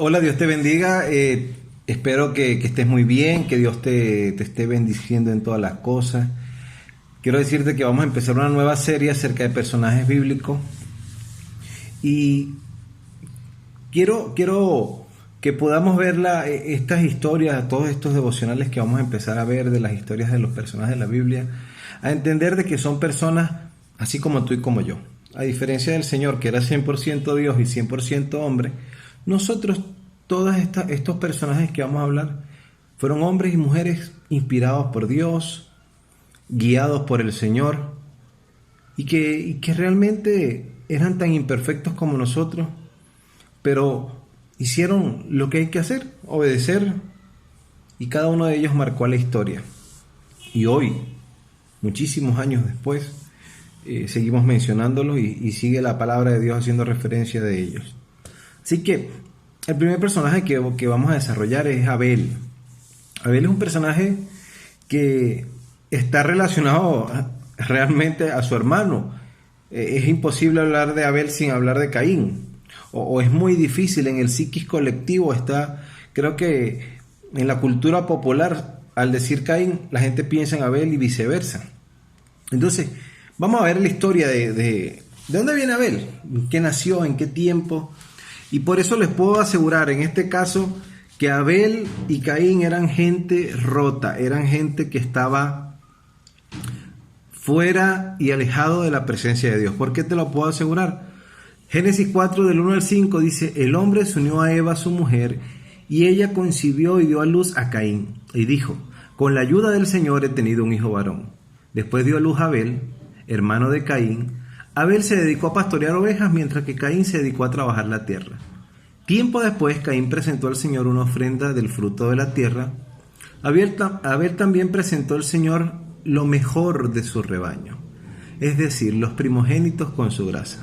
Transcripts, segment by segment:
Hola, Dios te bendiga. Espero que estés muy bien, que Dios te esté bendiciendo en todas las cosas. Quiero decirte que vamos a empezar una nueva serie acerca de personajes bíblicos y quiero que podamos ver estas historias, todos estos devocionales que vamos a empezar a ver de las historias de los personajes de la Biblia, a entender de que son personas así como tú y como yo. A diferencia del Señor, que era 100% Dios y 100% hombre, nosotros, estos personajes que vamos a hablar, fueron hombres y mujeres inspirados por Dios, guiados por el Señor, y que realmente eran tan imperfectos como nosotros, pero hicieron lo que hay que hacer, obedecer, y cada uno de ellos marcó la historia. Y hoy, muchísimos años después, seguimos mencionándolos y sigue la palabra de Dios haciendo referencia de ellos. Así que el primer personaje que vamos a desarrollar es Abel. Abel es un personaje que está relacionado realmente a su hermano. Es imposible hablar de Abel sin hablar de Caín. O es muy difícil. En el psiquis colectivo creo que en la cultura popular, al decir Caín, la gente piensa en Abel y viceversa. Entonces, vamos a ver la historia de dónde viene Abel, en qué nació, en qué tiempo. Y por eso les puedo asegurar en este caso que Abel y Caín eran gente rota, eran gente que estaba fuera y alejado de la presencia de Dios. ¿Por qué te lo puedo asegurar? Génesis 4 del 1 al 5 dice: el hombre se unió a Eva su mujer y ella concibió y dio a luz a Caín y dijo: con la ayuda del Señor he tenido un hijo varón. Después dio a luz a Abel, hermano de Caín. Abel se dedicó a pastorear ovejas mientras que Caín se dedicó a trabajar la tierra. Tiempo después, Caín presentó al Señor una ofrenda del fruto de la tierra. Abel también presentó al Señor lo mejor de su rebaño, es decir, los primogénitos con su grasa.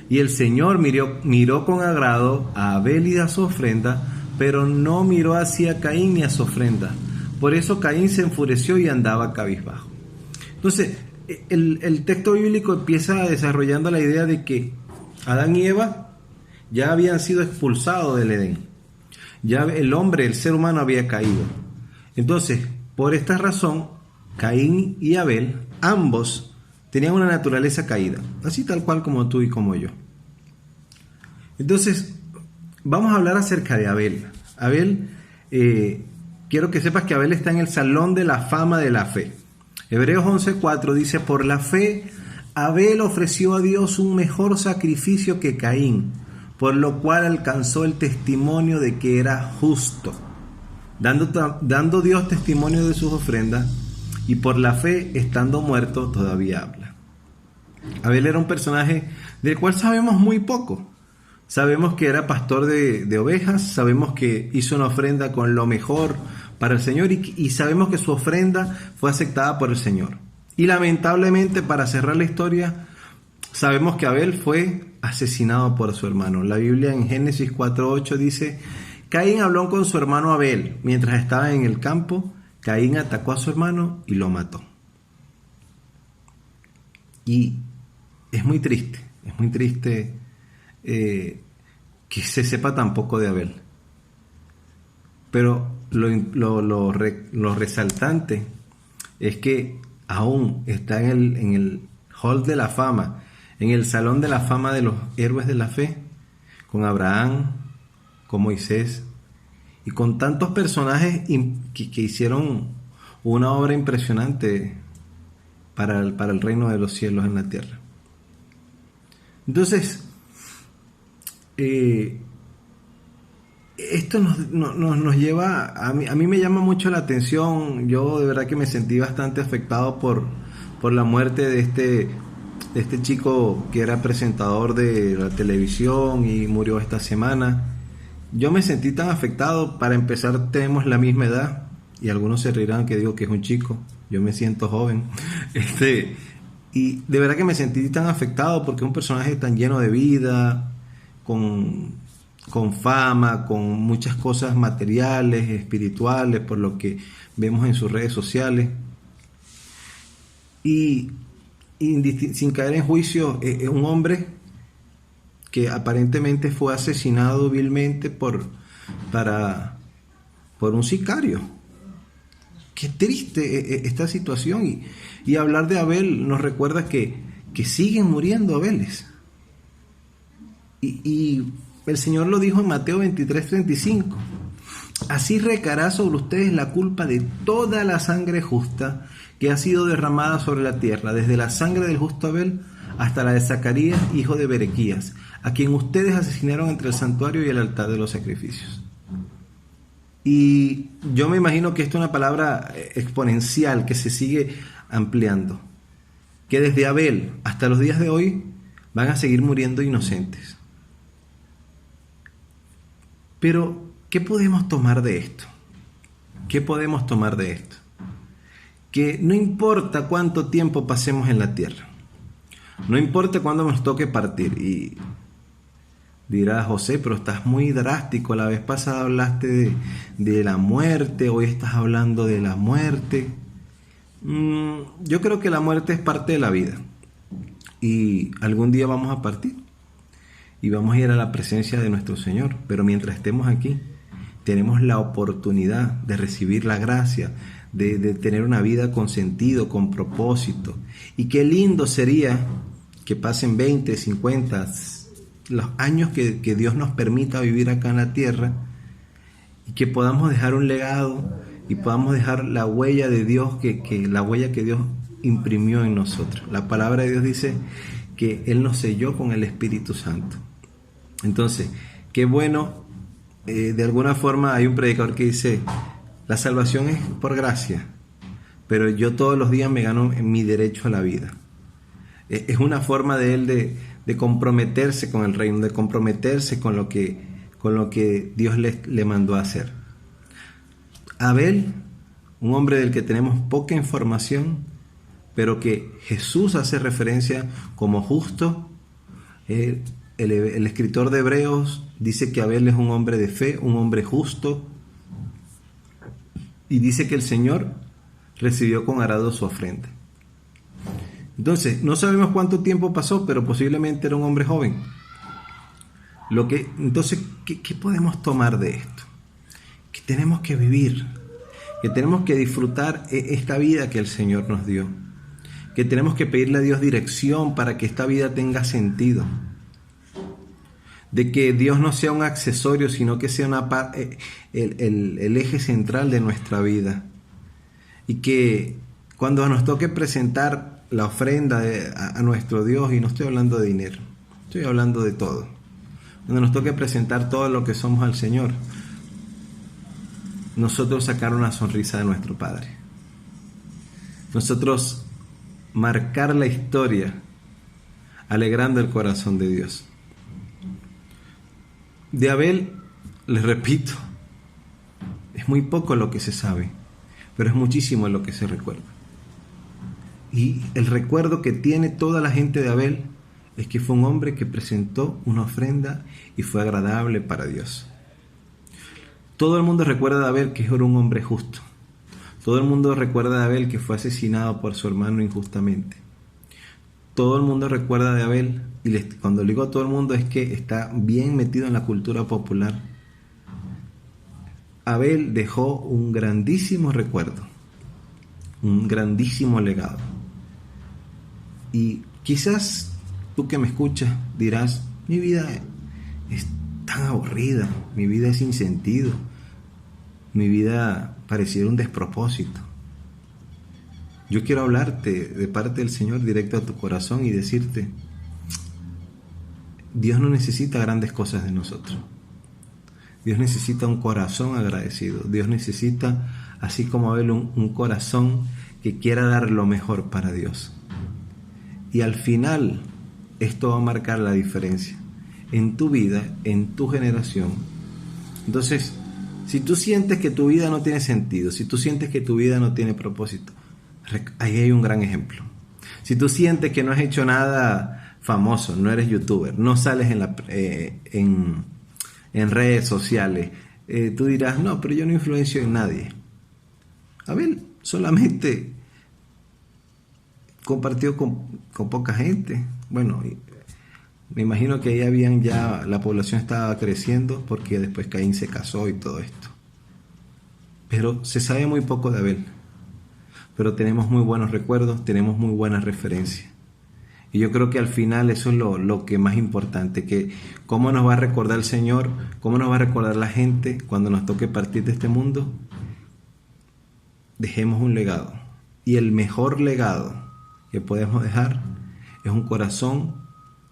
Y el Señor miró con agrado a Abel y a su ofrenda, pero no miró hacia Caín ni a su ofrenda. Por eso Caín se enfureció y andaba cabizbajo. Entonces, el texto bíblico empieza desarrollando la idea de que Adán y Eva ya habían sido expulsados del Edén. Ya el hombre, el ser humano, había caído. Entonces, por esta razón, Caín y Abel, ambos, tenían una naturaleza caída, así tal cual como tú y como yo. Entonces, vamos a hablar acerca de Abel. Abel, quiero que sepas que Abel está en el salón de la fama de la fe. Hebreos 11:4 dice: por la fe, Abel ofreció a Dios un mejor sacrificio que Caín, por lo cual alcanzó el testimonio de que era justo, dando Dios testimonio de sus ofrendas, y por la fe, estando muerto, todavía habla. Abel era un personaje del cual sabemos muy poco. Sabemos que era pastor de ovejas, sabemos que hizo una ofrenda con lo mejor para el Señor y sabemos que su ofrenda fue aceptada por el Señor. Y lamentablemente, para cerrar la historia, sabemos que Abel fue asesinado por su hermano. La Biblia en Génesis 4:8 dice: Caín habló con su hermano Abel mientras estaba en el campo. Caín atacó a su hermano y lo mató. Y es muy triste que se sepa tan poco de Abel. Pero lo resaltante es que aún está en el hall de la fama, en el salón de la fama de los héroes de la fe, con Abraham, con Moisés y con tantos personajes que hicieron una obra impresionante para el reino de los cielos en la tierra. Entonces, esto nos lleva, a mí me llama mucho la atención. Yo de verdad que me sentí bastante afectado por la muerte de este chico que era presentador de la televisión y murió esta semana. Yo me sentí tan afectado. Para empezar, tenemos la misma edad y algunos se reirán que digo que es un chico. Yo me siento joven. Y de verdad que me sentí tan afectado porque es un personaje tan lleno de vida, con fama, con muchas cosas materiales, espirituales, por lo que vemos en sus redes sociales. Y sin caer en juicio, es un hombre que aparentemente fue asesinado vilmente por un sicario. Qué triste esta situación. Y hablar de Abel nos recuerda que siguen muriendo Abeles. Y el Señor lo dijo en Mateo 23:35. Así recaerá sobre ustedes la culpa de toda la sangre justa que ha sido derramada sobre la tierra, desde la sangre del justo Abel hasta la de Zacarías, hijo de Berequías, a quien ustedes asesinaron entre el santuario y el altar de los sacrificios. Y yo me imagino que esto es una palabra exponencial que se sigue ampliando, que desde Abel hasta los días de hoy van a seguir muriendo inocentes. Pero, ¿qué podemos tomar de esto? ¿Qué podemos tomar de esto? Que no importa cuánto tiempo pasemos en la tierra, no importa cuándo nos toque partir. Y dirá José, pero estás muy drástico, la vez pasada hablaste de la muerte, hoy estás hablando de la muerte. Yo creo que la muerte es parte de la vida y algún día vamos a partir y vamos a ir a la presencia de nuestro Señor, pero mientras estemos aquí tenemos la oportunidad de recibir la gracia, de tener una vida con sentido, con propósito. Y qué lindo sería que pasen 20, 50, los años que Dios nos permita vivir acá en la tierra y que podamos dejar un legado y podamos dejar la huella de Dios, que la huella que Dios imprimió en nosotros. La palabra de Dios dice que Él nos selló con el Espíritu Santo. Entonces, qué bueno, de alguna forma hay un predicador que dice, la salvación es por gracia, pero yo todos los días me gano mi derecho a la vida. Es una forma de él de comprometerse con el reino, de comprometerse con lo que Dios le mandó a hacer. Abel, un hombre del que tenemos poca información, pero que Jesús hace referencia como justo. El escritor de Hebreos dice que Abel es un hombre de fe, un hombre justo, y dice que el Señor recibió con agrado su ofrenda. Entonces, no sabemos cuánto tiempo pasó, pero posiblemente era un hombre joven. Entonces, ¿qué podemos tomar de esto? Que tenemos que vivir, que tenemos que disfrutar esta vida que el Señor nos dio, que tenemos que pedirle a Dios dirección para que esta vida tenga sentido, de que Dios no sea un accesorio, sino que sea el eje central de nuestra vida, y que cuando nos toque presentar la ofrenda a nuestro Dios, y no estoy hablando de dinero, estoy hablando de todo, cuando nos toque presentar todo lo que somos al Señor, nosotros sacar una sonrisa de nuestro Padre, nosotros marcar la historia alegrando el corazón de Dios. De Abel, les repito, es muy poco lo que se sabe, pero es muchísimo lo que se recuerda. Y el recuerdo que tiene toda la gente de Abel es que fue un hombre que presentó una ofrenda y fue agradable para Dios. Todo el mundo recuerda de Abel que era un hombre justo. Todo el mundo recuerda de Abel que fue asesinado por su hermano injustamente. Todo el mundo recuerda de Abel, y cuando digo todo el mundo es que está bien metido en la cultura popular. Abel dejó un grandísimo recuerdo, un grandísimo legado. Y quizás tú que me escuchas dirás, mi vida es tan aburrida, mi vida es sin sentido, mi vida pareciera un despropósito. Yo quiero hablarte de parte del Señor directo a tu corazón y decirte, Dios no necesita grandes cosas de nosotros. Dios necesita un corazón agradecido. Dios necesita, así como Abel, un corazón que quiera dar lo mejor para Dios. Y al final, esto va a marcar la diferencia en tu vida, en tu generación. Entonces, si tú sientes que tu vida no tiene sentido, si tú sientes que tu vida no tiene propósito, ahí hay un gran ejemplo. Si tú sientes que no has hecho nada famoso, no eres youtuber, no sales en redes sociales, tú dirás, no, pero yo no influencio en nadie. Abel solamente compartió con poca gente. Bueno, Me imagino que ahí la población estaba creciendo porque después Caín se casó y todo esto. Pero se sabe muy poco de Abel. Pero tenemos muy buenos recuerdos, tenemos muy buenas referencias. Y yo creo que al final eso es lo que más importante, que cómo nos va a recordar el Señor, cómo nos va a recordar la gente cuando nos toque partir de este mundo. Dejemos un legado. Y el mejor legado que podemos dejar es un corazón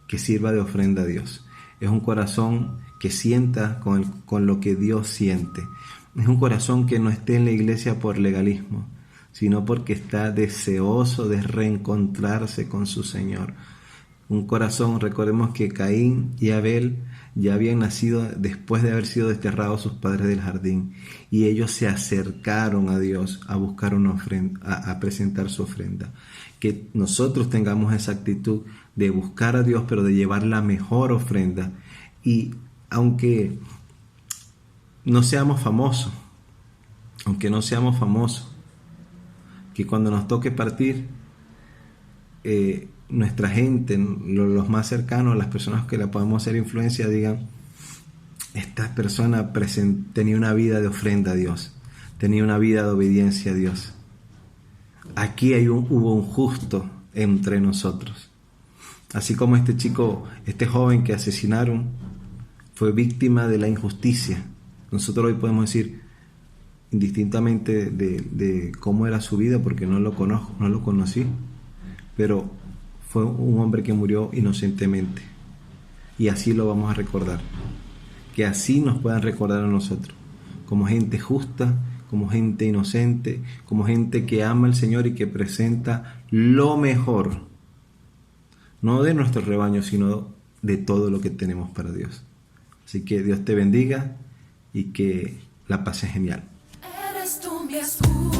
que sirva de ofrenda a Dios. Es un corazón que sienta con lo que Dios siente. Es un corazón que no esté en la iglesia por legalismo, sino porque está deseoso de reencontrarse con su Señor. Un corazón, recordemos que Caín y Abel ya habían nacido después de haber sido desterrados sus padres del jardín, y ellos se acercaron a Dios a buscar una ofrenda, a presentar su ofrenda. Que nosotros tengamos esa actitud de buscar a Dios, pero de llevar la mejor ofrenda. Y aunque no seamos famosos, que cuando nos toque partir, nuestra gente, los más cercanos, las personas que le podemos hacer influencia, digan: esta persona tenía una vida de ofrenda a Dios, tenía una vida de obediencia a Dios. Aquí hubo un justo entre nosotros. Así como este joven que asesinaron, fue víctima de la injusticia. Nosotros hoy podemos decir, indistintamente de cómo era su vida, porque no lo conozco, no lo conocí, pero fue un hombre que murió inocentemente. Y así lo vamos a recordar. Que así nos puedan recordar a nosotros, como gente justa, como gente inocente, como gente que ama al Señor y que presenta lo mejor, no de nuestro rebaño, sino de todo lo que tenemos para Dios. Así que Dios te bendiga y que la pases genial. Eres tú mi escudo.